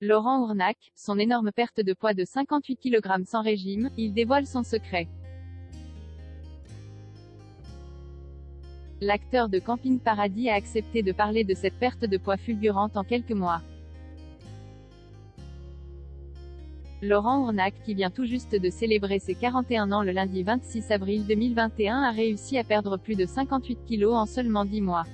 Laurent Ournac, son énorme perte de poids de 58 kg sans régime, il dévoile son secret. L'acteur de Camping Paradis a accepté de parler de cette perte de poids fulgurante en quelques mois. Laurent Ournac, qui vient tout juste de célébrer ses 41 ans le lundi 26 avril 2021, a réussi à perdre plus de 58 kg en seulement 10 mois.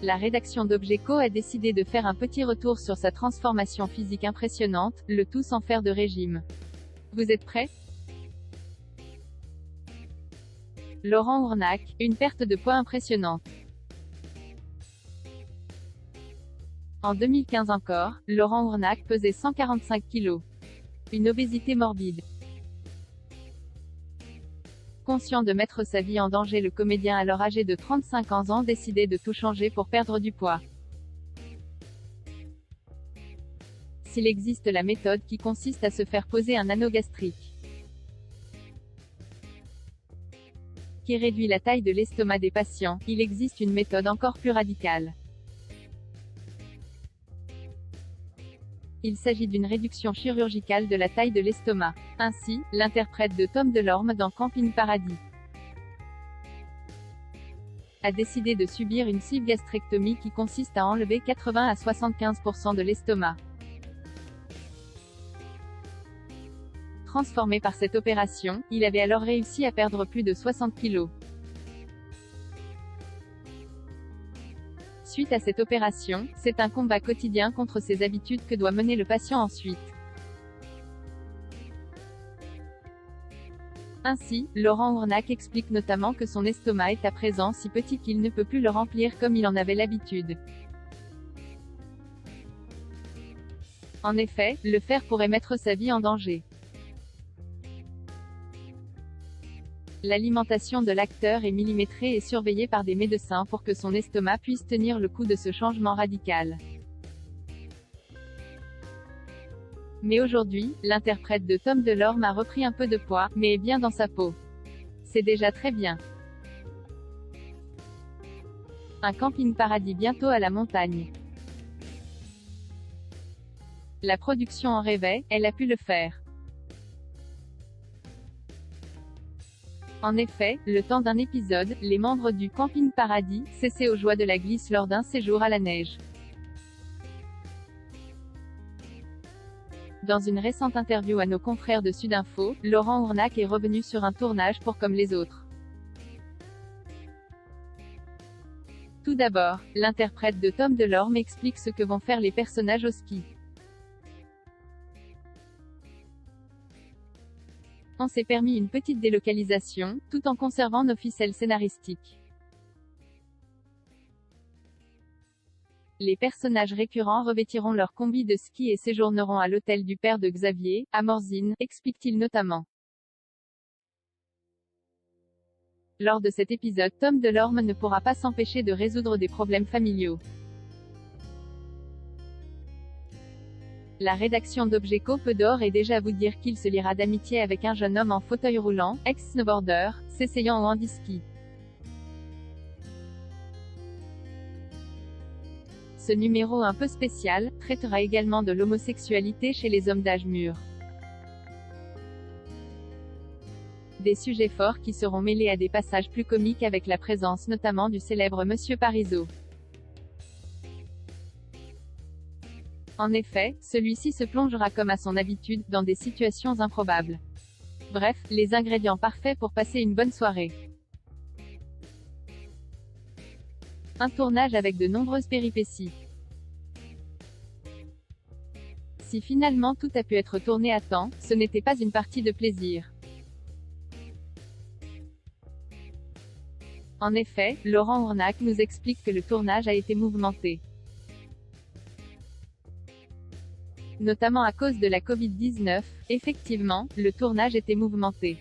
La rédaction d'Objeco a décidé de faire un petit retour sur sa transformation physique impressionnante, le tout sans faire de régime. Vous êtes prêts? Laurent Ournac, une perte de poids impressionnante. En 2015 encore, Laurent Ournac pesait 145 kg. Une obésité morbide. Conscient de mettre sa vie en danger, le comédien alors âgé de 35 ans décidait de tout changer pour perdre du poids. S'il existe la méthode qui consiste à se faire poser un anneau gastrique, qui réduit la taille de l'estomac des patients, il existe une méthode encore plus radicale. Il s'agit d'une réduction chirurgicale de la taille de l'estomac. Ainsi, l'interprète de Tom Delorme dans Camping Paradis a décidé de subir une sleeve gastrectomie qui consiste à enlever 80 à 75% de l'estomac. Transformé par cette opération, il avait alors réussi à perdre plus de 60 kg. Suite à cette opération, c'est un combat quotidien contre ses habitudes que doit mener le patient ensuite. Ainsi, Laurent Ournac explique notamment que son estomac est à présent si petit qu'il ne peut plus le remplir comme il en avait l'habitude. En effet, le faire pourrait mettre sa vie en danger. L'alimentation de l'acteur est millimétrée et surveillée par des médecins pour que son estomac puisse tenir le coup de ce changement radical. Mais aujourd'hui, l'interprète de Tom Delorme a repris un peu de poids, mais est bien dans sa peau. C'est déjà très bien. Un Camping Paradis bientôt à la montagne. La production en rêvait, elle a pu le faire. En effet, le temps d'un épisode, les membres du Camping Paradis cessaient aux joies de la glisse lors d'un séjour à la neige. Dans une récente interview à nos confrères de Sudinfo, Laurent Ournac est revenu sur un tournage pour comme les autres. Tout d'abord, l'interprète de Tom Delorme explique ce que vont faire les personnages au ski. On s'est permis une petite délocalisation, tout en conservant nos ficelles scénaristiques. Les personnages récurrents revêtiront leur combi de ski et séjourneront à l'hôtel du père de Xavier, à Morzine, explique-t-il notamment. Lors de cet épisode, Tom Delorme ne pourra pas s'empêcher de résoudre des problèmes familiaux. La rédaction d'Objeco peut d'ores et déjà vous dire qu'il se liera d'amitié avec un jeune homme en fauteuil roulant, ex-snowboarder, s'essayant au handiski. Ce numéro un peu spécial traitera également de l'homosexualité chez les hommes d'âge mûr. Des sujets forts qui seront mêlés à des passages plus comiques avec la présence notamment du célèbre Monsieur Parizeau. En effet, celui-ci se plongera comme à son habitude, dans des situations improbables. Bref, les ingrédients parfaits pour passer une bonne soirée. Un tournage avec de nombreuses péripéties. Si finalement tout a pu être tourné à temps, ce n'était pas une partie de plaisir. En effet, Laurent Ournac nous explique que le tournage a été mouvementé. Notamment à cause de la Covid-19, effectivement, le tournage était mouvementé.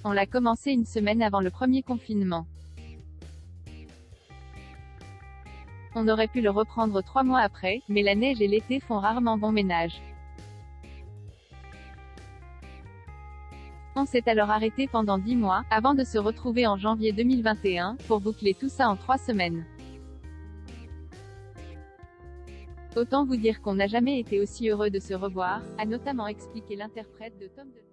On l'a commencé une semaine avant le premier confinement. On aurait pu le reprendre 3 mois après, mais la neige et l'été font rarement bon ménage. On s'est alors arrêté pendant 10 mois, avant de se retrouver en janvier 2021, pour boucler tout ça en 3 semaines. Autant vous dire qu'on n'a jamais été aussi heureux de se revoir, a notamment expliqué l'interprète de Tom de...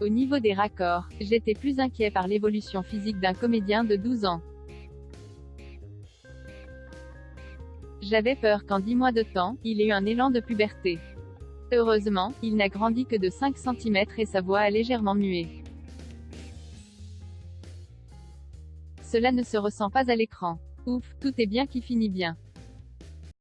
Au niveau des raccords, j'étais plus inquiet par l'évolution physique d'un comédien de 12 ans. J'avais peur qu'en 10 mois de temps, il ait eu un élan de puberté. Heureusement, il n'a grandi que de 5 cm et sa voix a légèrement mué. Cela ne se ressent pas à l'écran. Ouf, tout est bien qui finit bien.